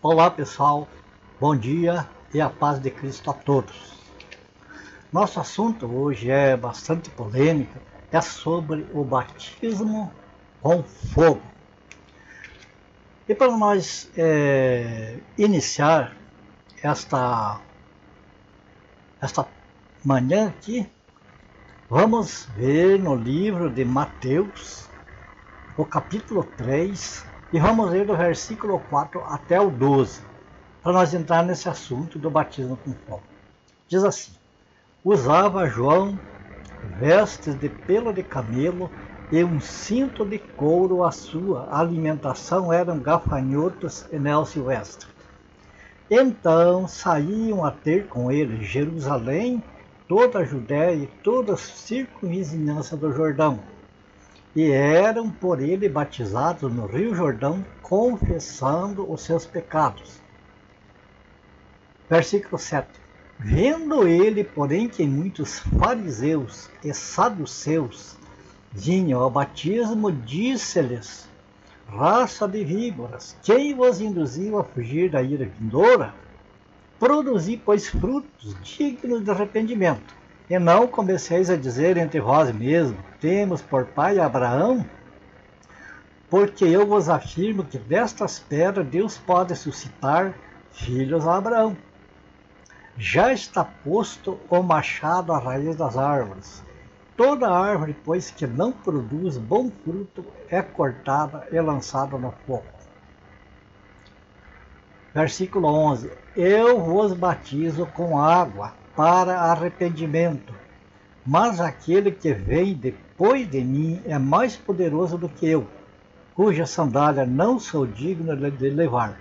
Olá pessoal, bom dia e a paz de Cristo a todos. Nosso assunto hoje é bastante polêmico, é sobre o batismo com fogo. E para nós iniciar esta manhã aqui, vamos ver no livro de Mateus, o capítulo 3, e vamos ler do versículo 4 até o 12, para nós entrar nesse assunto do batismo com fogo. Diz assim: usava João vestes de pelo de camelo e um cinto de couro, a sua alimentação eram gafanhotos e mel silvestre. Então saíam a ter com ele Jerusalém, toda a Judéia e toda a circunvizinhança do Jordão, e eram por ele batizados no rio Jordão, confessando os seus pecados. Versículo 7. Vendo ele, porém, que muitos fariseus e saduceus vinham ao batismo, disse-lhes: raça de víboras, quem vos induziu a fugir da ira vindoura? Produzi, pois, frutos dignos de arrependimento. E não comeceis a dizer entre vós mesmos: temos por pai Abraão? Porque eu vos afirmo que destas pedras Deus pode suscitar filhos a Abraão. Já está posto o machado à raiz das árvores. Toda árvore, pois, que não produz bom fruto, é cortada e lançada no fogo. Versículo 11. Eu vos batizo com água para arrependimento, mas aquele que vem depois de mim é mais poderoso do que eu, cuja sandália não sou digno de levar.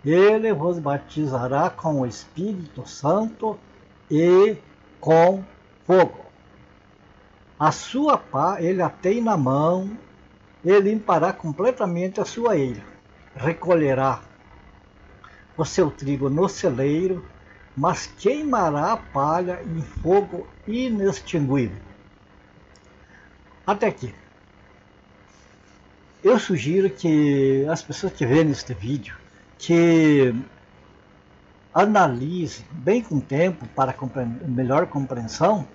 Ele vos batizará com o Espírito Santo e com fogo. A sua pá ele a tem na mão, e limpará completamente a sua eira. Recolherá o seu trigo no celeiro, mas queimará a palha em fogo inextinguível. Até aqui. Eu sugiro que as pessoas que veem este vídeo, que analise bem com tempo para melhor compreensão,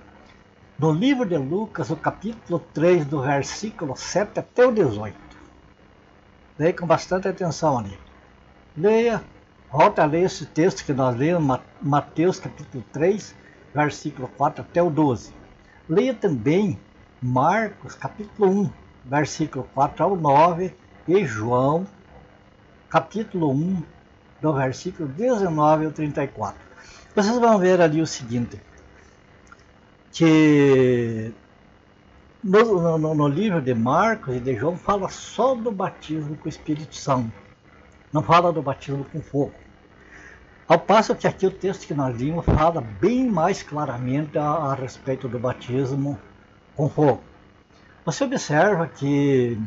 no livro de Lucas, o capítulo 3, do versículo 7 até o 18. Leia com bastante atenção ali. Leia, volta a ler esse texto que nós lemos, Mateus capítulo 3, versículo 4 até o 12. Leia também Marcos capítulo 1, versículo 4 ao 9, e João capítulo 1, do versículo 19 ao 34. Vocês vão ver ali o seguinte, que no livro de Marcos e de João fala só do batismo com o Espírito Santo, não fala do batismo com fogo. Ao passo que aqui o texto que nós lemos fala bem mais claramente a respeito do batismo com fogo. Você observa que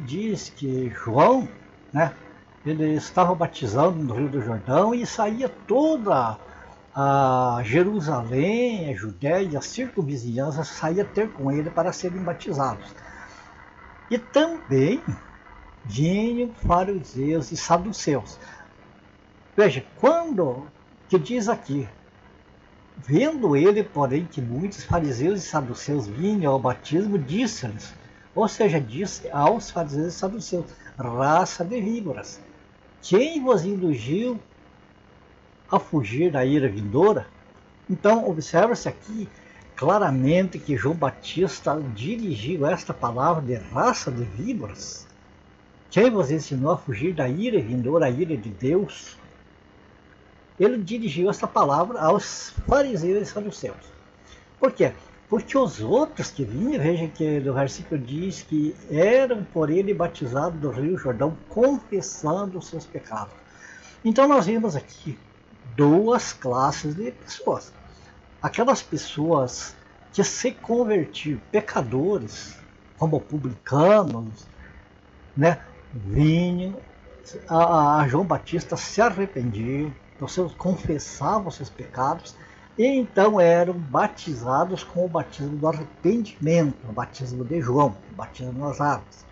diz que João, né, ele estava batizando no Rio do Jordão e saía toda a Jerusalém, a Judéia e a circunvizinhança saía ter com ele para serem batizados. E também vinham fariseus e saduceus. Veja, quando que diz aqui, vendo ele, porém, que muitos fariseus e saduceus vinham ao batismo, disse-lhes, ou seja, disse aos fariseus e saduceus: raça de víboras, quem vos induziu a fugir da ira vindoura? Então, observa-se aqui claramente que João Batista dirigiu esta palavra de raça de víboras. Quem vos ensinou a fugir da ira vindoura, a ira de Deus? Ele dirigiu esta palavra aos fariseus e saduceus. Por quê? Porque os outros que vinham, veja que no versículo diz que eram por ele batizados do rio Jordão, confessando os seus pecados. Então nós vimos aqui duas classes de pessoas. Aquelas pessoas que se convertiram, pecadores, como publicanos, né, vinham a João Batista, se arrependiam, confessavam os seus pecados, e então eram batizados com o batismo do arrependimento, o batismo de João, o batismo nas águas.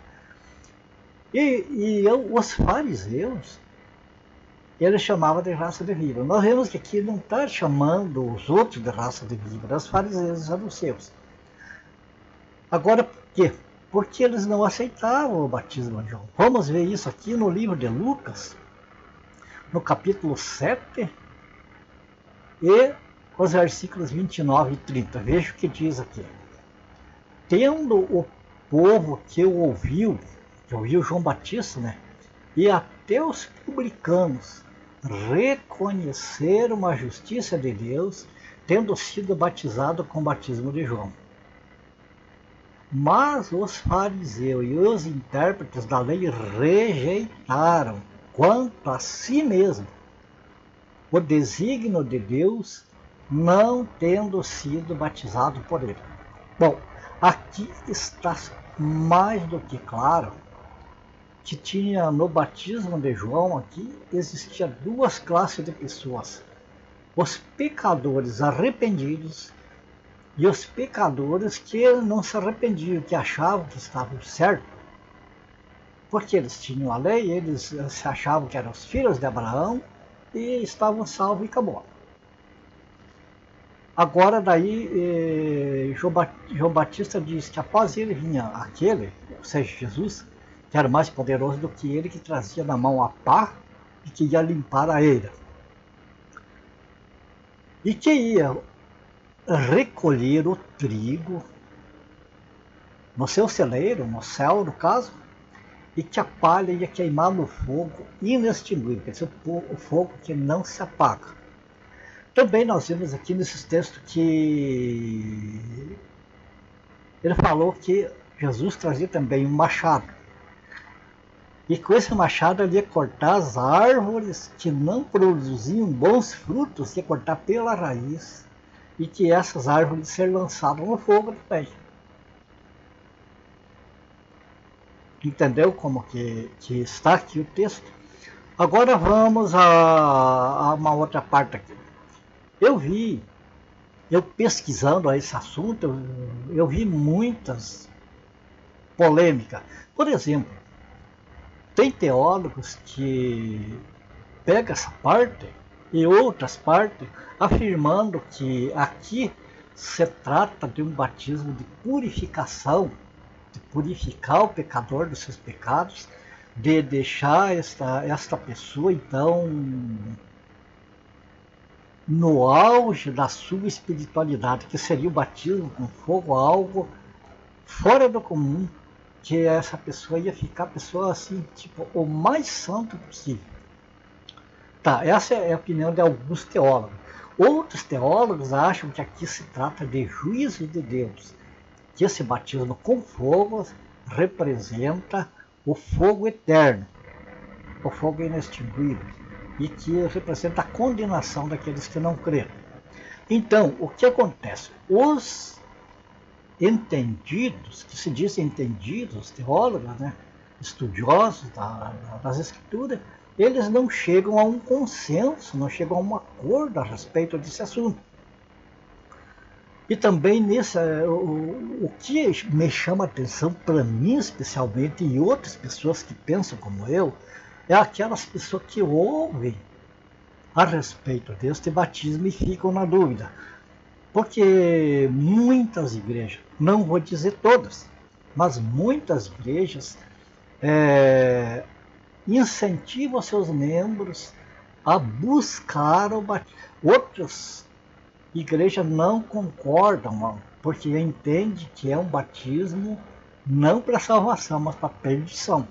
Os fariseus ele chamava de raça de víbora. Nós vemos que aqui não está chamando os outros de raça de víbora, os fariseus e os saduceus. Agora, por quê? Porque eles não aceitavam o batismo de João. Vamos ver isso aqui no livro de Lucas, no capítulo 7, e os versículos 29 e 30. Veja o que diz aqui. Tendo o povo que ouviu João Batista, né? E até os publicanos reconheceram a justiça de Deus, tendo sido batizado com o batismo de João. Mas os fariseus e os intérpretes da lei rejeitaram, quanto a si mesmo, o desígnio de Deus, não tendo sido batizado por ele. Bom, aqui está mais do que claro que tinha no batismo de João aqui, existia duas classes de pessoas. Os pecadores arrependidos e os pecadores que não se arrependiam, que achavam que estavam certos. Porque eles tinham a lei, eles se achavam que eram os filhos de Abraão e estavam salvos e acabou. Agora daí João Batista diz que após ele vinha aquele, ou seja, Jesus, que era mais poderoso do que ele, que trazia na mão a pá e que ia limpar a eira. E que ia recolher o trigo no seu celeiro, no céu no caso, e que a palha ia queimar no fogo inextinguível, quer dizer, o fogo que não se apaga. Também nós vemos aqui nesses textos que ele falou que Jesus trazia também um machado. E com esse machado ele ia cortar as árvores que não produziam bons frutos, ia cortar pela raiz, e que essas árvores ser lançadas no fogo também. Entendeu como que está aqui o texto? Agora vamos a uma outra parte aqui. Eu pesquisando esse assunto, eu vi muitas polêmicas. Por exemplo, tem teólogos que pegam essa parte e outras partes afirmando que aqui se trata de um batismo de purificação, de purificar o pecador dos seus pecados, de deixar esta pessoa então no auge da sua espiritualidade, que seria o batismo com fogo, algo fora do comum, que essa pessoa ia ficar pessoa assim, tipo, o mais santo possível. Tá, essa é a opinião de alguns teólogos. Outros teólogos acham que aqui se trata de juízo de Deus, que esse batismo com fogo representa o fogo eterno, o fogo inextinguível, e que representa a condenação daqueles que não creram. Então, o que acontece? Os entendidos, que se dizem entendidos, teólogos, né, estudiosos das Escrituras, eles não chegam a um consenso, não chegam a um acordo a respeito desse assunto. E também o que me chama a atenção para mim especialmente e outras pessoas que pensam como eu, é aquelas pessoas que ouvem a respeito deste batismo e ficam na dúvida. Porque muitas igrejas, não vou dizer todas, mas muitas igrejas incentivam seus membros a buscar o batismo. Outras igrejas não concordam, porque entendem que é um batismo não para salvação, mas para perdição.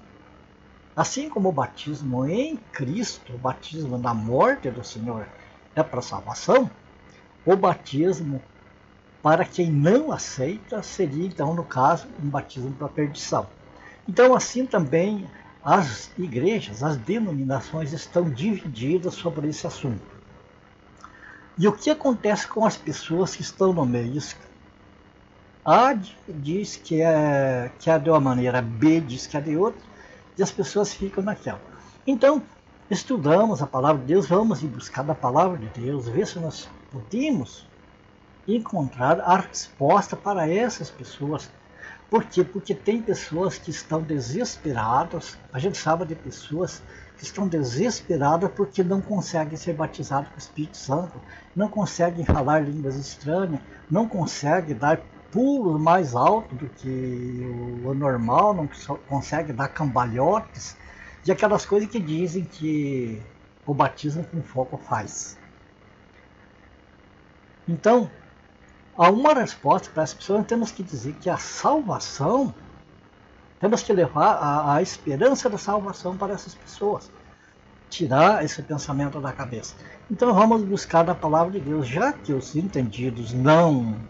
Assim como o batismo em Cristo, o batismo na morte do Senhor é para salvação, o batismo para quem não aceita seria, então, no caso, um batismo para perdição. Então, assim também, as igrejas, as denominações estão divididas sobre esse assunto. E o que acontece com as pessoas que estão no meio? A diz que é de uma maneira, B diz que é de outra, e as pessoas ficam naquela. Então, estudamos a palavra de Deus, vamos ir buscar da palavra de Deus, ver se nós podemos encontrar a resposta para essas pessoas. Por quê? Porque tem pessoas que estão desesperadas, a gente sabe de pessoas que estão desesperadas porque não conseguem ser batizados com o Espírito Santo, não conseguem falar línguas estranhas, não conseguem dar pulos mais altos do que o normal, não conseguem dar cambalhotes, e aquelas coisas que dizem que o batismo com fogo faz. Então, há uma resposta para as pessoas, temos que dizer que a salvação, temos que levar a esperança da salvação para essas pessoas. Tirar esse pensamento da cabeça. Então vamos buscar na palavra de Deus, já que os entendidos não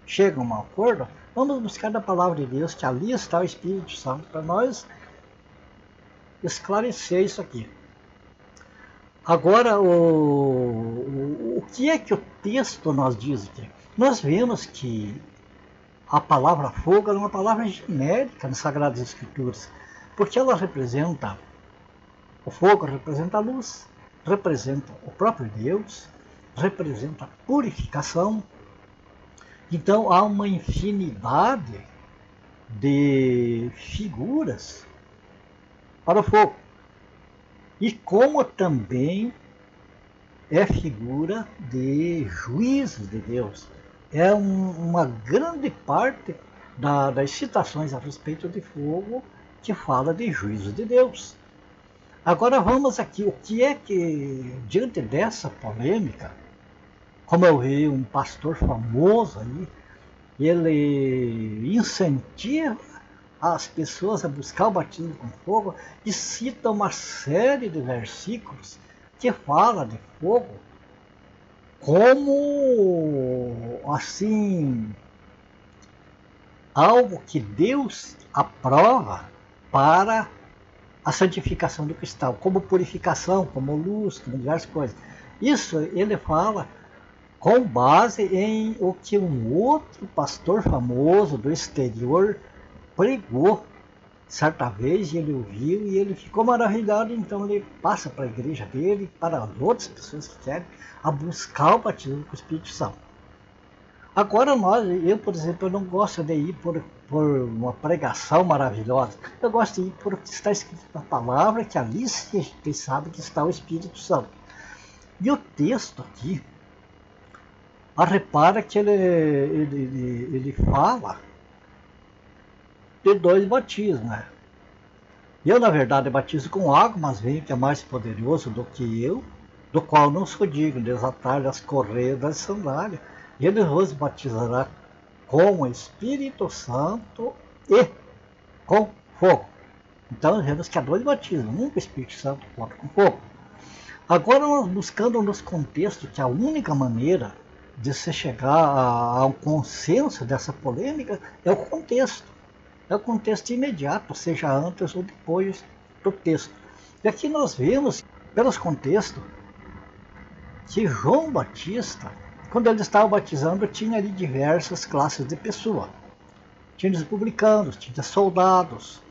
chegam a um acordo, vamos buscar na palavra de Deus, que ali está o Espírito Santo, para nós esclarecer isso aqui. Agora, o que é que o texto nos diz aqui? Nós vemos que a palavra fogo é uma palavra genérica nas Sagradas Escrituras, porque ela representa, o fogo representa a luz, representa o próprio Deus, representa a purificação. Então há uma infinidade de figuras para o fogo. E como também é figura de juízos de Deus. É uma grande parte das citações a respeito de fogo que fala de juízo de Deus. Agora vamos aqui, o que é que, diante dessa polêmica, como eu vi um pastor famoso aí, ele incentiva as pessoas a buscar o batismo com fogo e cita uma série de versículos que fala de fogo como, assim, algo que Deus aprova para a santificação do cristão, como purificação, como luz, como diversas coisas. Isso ele fala com base em o que um outro pastor famoso do exterior pregou certa vez, ele ouviu e ele ficou maravilhado, então ele passa para a igreja dele, para as outras pessoas que querem, a buscar o batismo com o Espírito Santo. Agora eu, por exemplo, eu não gosto de ir por uma pregação maravilhosa, eu gosto de ir por o que está escrito na palavra, que ali se sabe que está o Espírito Santo. E o texto aqui, repara que ele fala de dois batismos, né? Eu, na verdade, batizo com água, mas veio que é mais poderoso do que eu, do qual não sou digno de desatar as correias das sandálias. E ele vos batizará com o Espírito Santo e com fogo. Então, vemos que há dois batismos, um com o Espírito Santo e outro com fogo. Agora, nós buscando nos contextos que a única maneira de se chegar a um consenso dessa polêmica é o contexto. É o contexto imediato, seja antes ou depois do texto. E aqui nós vemos, pelos contextos, que João Batista, quando ele estava batizando, tinha ali diversas classes de pessoas. Tinha os publicanos, tinha soldados,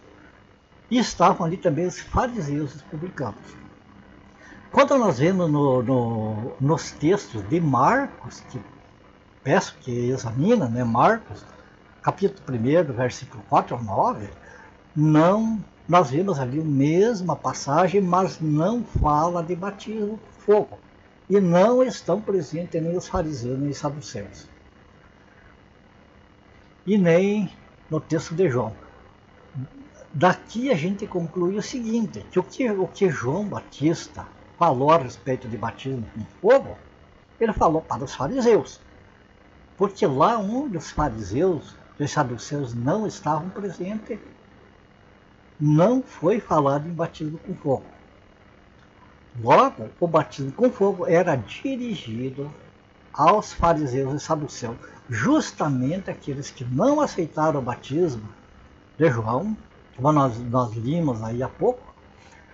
e estavam ali também os fariseus e os publicanos. Quando nós vemos nos textos de Marcos, que peço que examina, né, Marcos, capítulo 1, versículo 4 a 9, nós vemos ali a mesma passagem, mas não fala de batismo com fogo. E não estão presentes nem os fariseus, nem os saduceus. E nem no texto de João. Daqui a gente conclui o seguinte, que o que João Batista falou a respeito de batismo com fogo, ele falou para os fariseus. Porque lá onde os fariseus e os saduceus não estavam presentes, não foi falado em batismo com fogo. Logo, o batismo com fogo era dirigido aos fariseus e saduceus, justamente aqueles que não aceitaram o batismo de João, como nós vimos aí há pouco,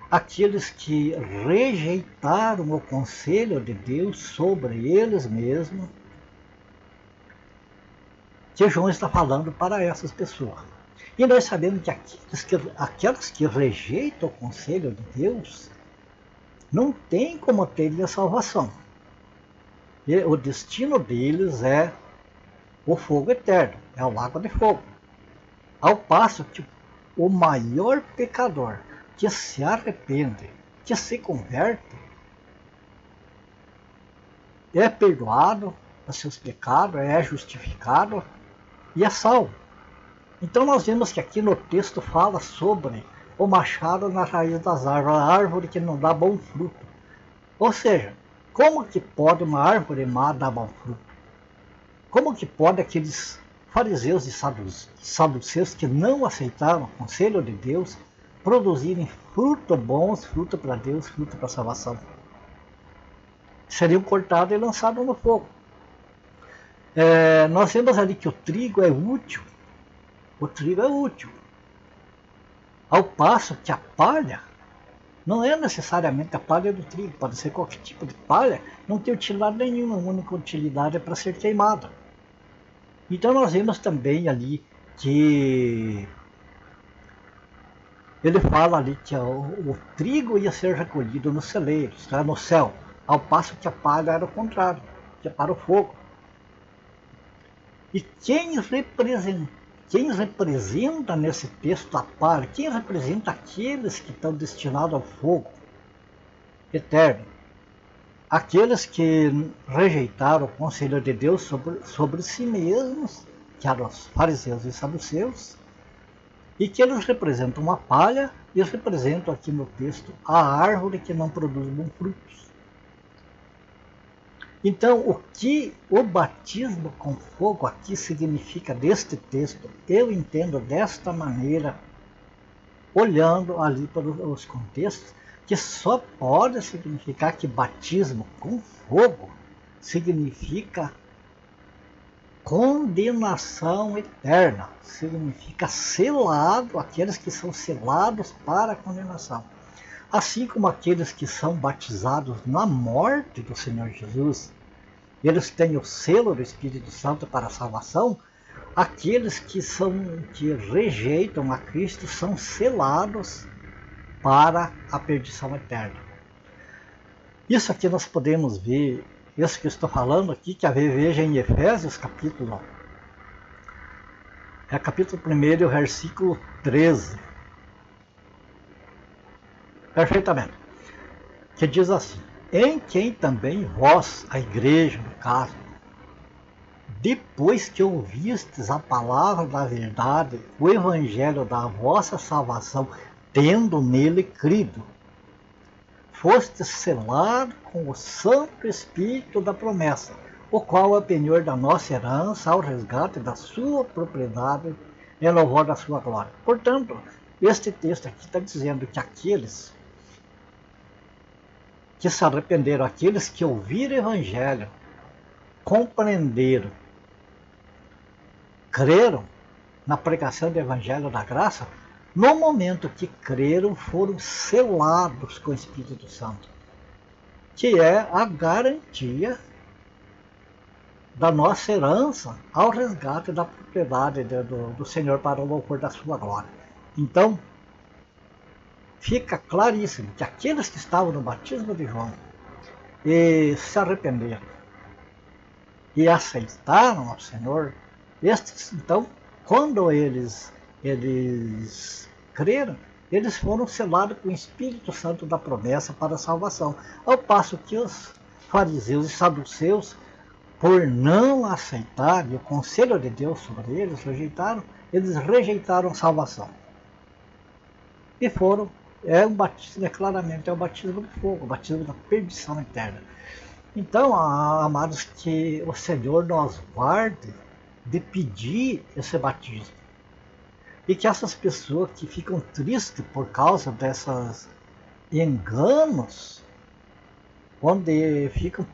aqueles que rejeitaram o conselho de Deus sobre eles mesmos, que João está falando para essas pessoas. E nós sabemos que aqueles que rejeitam o conselho de Deus não tem como terem a salvação. E o destino deles é o fogo eterno, é o lago de fogo. Ao passo que o maior pecador que se arrepende, que se converte, é perdoado dos seus pecados, é justificado e é salvo. Então nós vemos que aqui no texto fala sobre o machado na raiz das árvores, a árvore que não dá bom fruto. Ou seja, como que pode uma árvore má dar bom fruto? Como que pode aqueles fariseus e saduceus que não aceitaram o conselho de Deus produzirem frutos bons, fruto para Deus, fruto para a salvação? Seriam cortados e lançados no fogo. Nós vemos ali que o trigo é útil. O trigo é útil. Ao passo que a palha não é necessariamente a palha do trigo, pode ser qualquer tipo de palha, não tem utilidade nenhuma, a única utilidade é para ser queimada. Então nós vemos também ali que ele fala ali que o trigo ia ser recolhido nos celeiros, tá, no céu, ao passo que a palha era o contrário, que é para o fogo. E quem representa nesse texto a palha? Quem representa aqueles que estão destinados ao fogo eterno? Aqueles que rejeitaram o conselho de Deus sobre si mesmos, que eram os fariseus e saduceus, e que eles representam uma palha, e eles representam aqui no texto a árvore que não produz bons frutos. Então, o que o batismo com fogo aqui significa deste texto, eu entendo desta maneira, olhando ali para os contextos, que só pode significar que batismo com fogo significa condenação eterna, significa selado, aqueles que são selados para a condenação. Assim como aqueles que são batizados na morte do Senhor Jesus, eles têm o selo do Espírito Santo para a salvação, aqueles que rejeitam a Cristo são selados para a perdição eterna. Isso aqui nós podemos ver, isso que eu estou falando aqui, que a veja em Efésios capítulo 1, versículo 13. Perfeitamente. Que diz assim: em quem também vós, a igreja no caso, depois que ouvistes a palavra da verdade, o evangelho da vossa salvação, tendo nele crido, fostes selado com o Santo Espírito da promessa, o qual é o penhor da nossa herança, ao resgate da sua propriedade, em louvor da sua glória. Portanto, este texto aqui está dizendo que aqueles que se arrependeram, aqueles que ouviram o evangelho, compreenderam, creram na pregação do evangelho da graça, no momento que creram, foram selados com o Espírito Santo, que é a garantia da nossa herança ao resgate da propriedade do Senhor para o louvor da sua glória. Então, fica claríssimo que aqueles que estavam no batismo de João e se arrependeram e aceitaram ao Senhor, estes, então, quando eles creram, eles foram selados com o Espírito Santo da promessa para a salvação. Ao passo que os fariseus e saduceus, por não aceitarem o conselho de Deus sobre eles, eles rejeitaram a salvação. E foram, claramente é o batismo de fogo, o batismo da perdição eterna. Então, amados, que o Senhor nos guarde de pedir esse batismo. E que essas pessoas que ficam tristes por causa desses enganos, onde ficam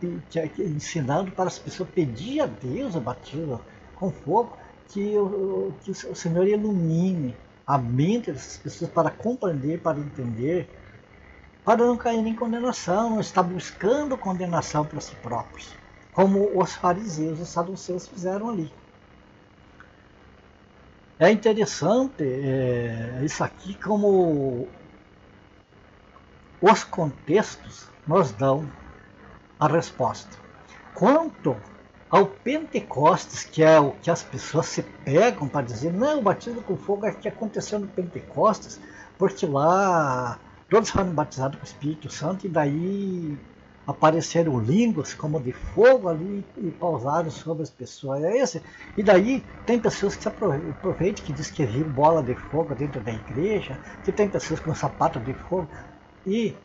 ensinando para as pessoas pedir a Deus o batismo com fogo, que o Senhor ilumine a mente dessas pessoas para compreender, para entender, para não cair em condenação, não estar buscando condenação para si próprios, como os fariseus e os saduceus fizeram ali. É interessante isso aqui, como os contextos nos dão a resposta. Quanto ao Pentecostes, que é o que as pessoas se pegam para dizer, não, o batismo com fogo é que aconteceu no Pentecostes, porque lá todos foram batizados com o Espírito Santo e daí apareceram línguas como de fogo ali e pousaram sobre as pessoas. É esse. E daí tem pessoas que se aproveitam, que diz que viram bola de fogo dentro da igreja, que tem pessoas com sapato de fogo e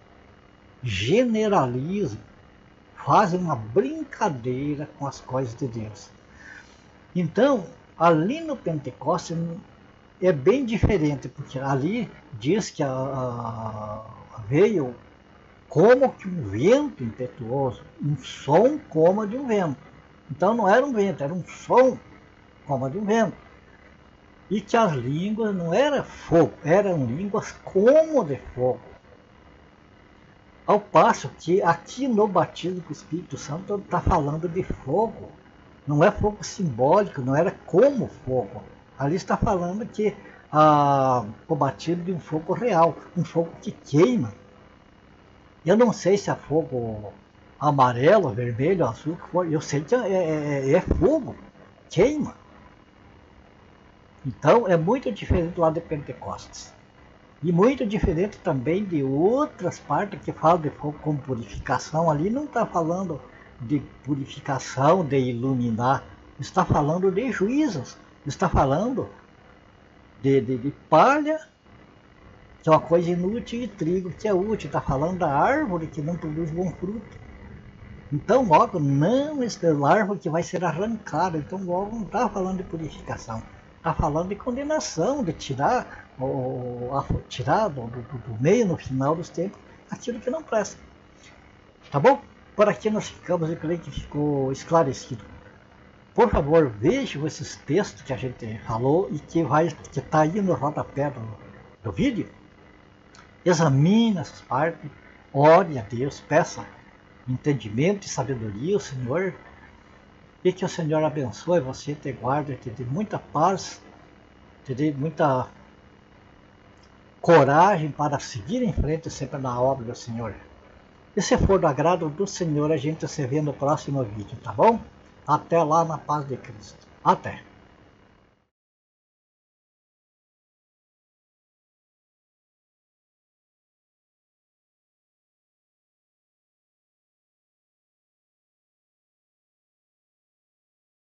generalizam, fazem uma brincadeira com as coisas de Deus. Então, ali no Pentecostes é bem diferente, porque ali diz que veio como que um vento impetuoso, um som como de um vento. Então não era um vento, era um som como de um vento. E que as línguas não eram fogo, eram línguas como de fogo. Ao passo que aqui no batismo com o Espírito Santo está falando de fogo. Não é fogo simbólico, não era como fogo. Ali está falando que o batismo de um fogo real, um fogo que queima. Eu não sei se é fogo amarelo, vermelho, azul, que for. Eu sei que é fogo, queima. Então é muito diferente lá de Pentecostes. E muito diferente também de outras partes que falam de fogo como purificação. Ali não está falando de purificação, de iluminar. Está falando de juízos. Está falando de palha, que é uma coisa inútil, e trigo, que é útil. Está falando da árvore que não produz bom fruto. Então logo não é a árvore que vai ser arrancada. Então logo não está falando de purificação. Está falando de condenação, de tirar do meio, no final dos tempos, aquilo que não presta. Tá bom? Por aqui nós ficamos, eu creio que ficou esclarecido. Por favor, vejam esses textos que a gente falou e que está aí no rodapé do vídeo. Examine essas partes, ore a Deus, peça entendimento e sabedoria ao Senhor. E que o Senhor abençoe você, te guarde, te dê muita paz, te dê muita coragem para seguir em frente sempre na obra do Senhor. E se for do agrado do Senhor, a gente se vê no próximo vídeo, tá bom? Até lá, na paz de Cristo. Até!